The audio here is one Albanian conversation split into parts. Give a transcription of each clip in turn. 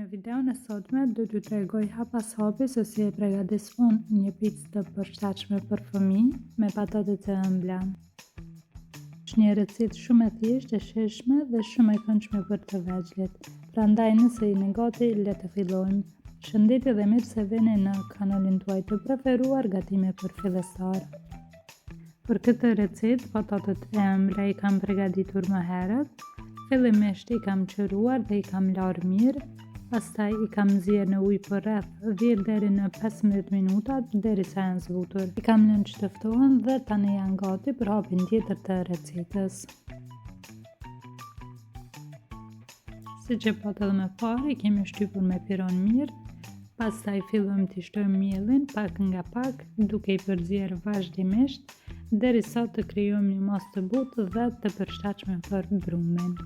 Në videon e sotme do t'ju tregoj hap pas hapi se si e përgatis unë një picë të përshtatshme për fëmijë me patate të ëmbla. Është një recetë shumë e thjeshtë, e shijshme dhe shumë e këndshme për të vegjëlit. Prandaj nëse jeni gati, le të fillojmë. Shëndetje dhe mirë se vini në kanalin tuaj të preferuar Gatime për fillestar. Për këtë recetë, patatet e ëmbla i kam përgatitur më herët. Fillimisht i kam qëruar dhe i kam larë mirë, pastaj i kam nxjerrë në ujë për rreth 10 deri në 15 minuta derisa janë zbutur. I kam lënë që të ftohen dhe tani janë gati për hapin tjetër të recetës. Siç e pat edhe më parë, i kemi shtypur me piron mirë, pastaj fillojmë t'i shtojmë mielin pak nga pak, duke i përzier vazhdimisht derisa të krijojmë një masë të butë dhe të përshtatshme për brumin.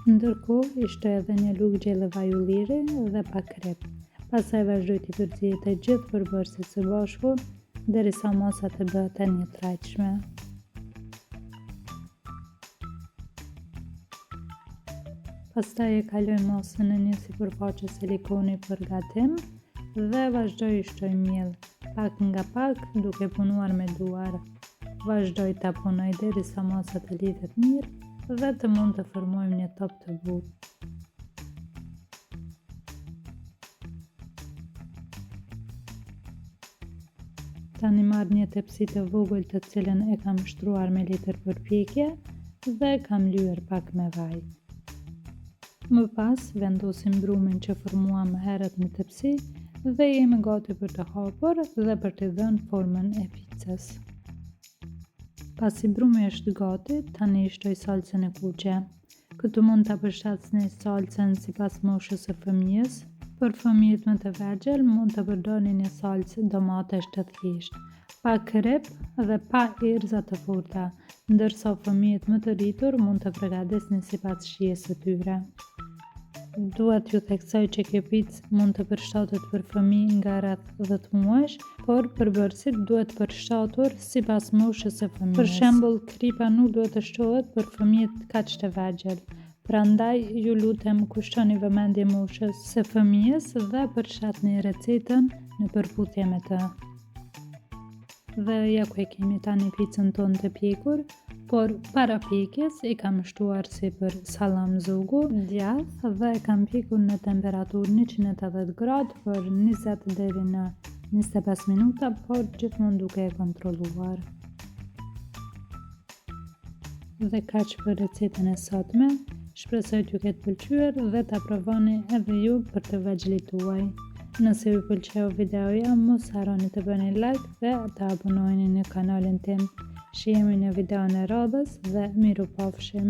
Ndërkohë i shtoj edhe një lugë gjelle vaj ulliri dhe pak krep. Pastaj vazhdoj t'i përziej të gjithë përbërësit së bashku derisa masa të bëhet e njëtrajtshme. Pastaj e kaloj masën në një sipërfaqe silikoni për gatim dhe vazhdoj i shtoj miell pak nga pak duke punuar me duar. Vazhdoj ta punoj derisa masa të lidhet mirë dhe të mund të formojmë një top të butë. Tani marr një tepsi të vogël të cilën e kam shtruar me letër përpjekje dhe kam lyer pak me vaj. Më pas vendosim brumin që formuam më herët në tepsi dhe jemi gati për të hapur dhe për të dhënë formën e picës. Pasi brumi është gati, tani i shtoj salcën e kuqe. Këtu mund ta përshtatni salcën sipas moshës së fëmijës. Për fëmijët më të vegjël mund të përdorni një salcë domatesh të thjeshtë, pa krep dhe pa erëza të forta, ndërsa fëmijët më të rritur mund të përgatisni sipas shijes së tyre. Dua t'ju theksoj që kjo picë mund të përshtatet për fëmijë nga rreth 10 muajsh, por përbërësit duhet përshtatur sipas moshës së fëmijës. Për shembull, kripa nuk duhet të shtohet për fëmijët kaq të vegjël. Prandaj ju lutem kushtoni vëmendje moshës së fëmijës dhe përshtatni recetën në përputhje me të. Dhe ja ku e kemi tani picën tonë të pjekur, por para pjekjes i kam shtuar sipër sallam zugu, djath dhe e kam pjekur në temperaturë 180 gradë për 20 deri në 25 minuta, por gjithmonë duke e kontrolluar. Dhe kaq për recetën e sotme. Shpresoj t'ju ketë pëlqyer dhe ta provoni edhe ju për të vegjëlit tuaj. Nëse ju pëlqeu videoja, mos harroni të bëni like dhe të abonoheni në kanalin tim. Shihemi në videon e radhës dhe miru pafshim.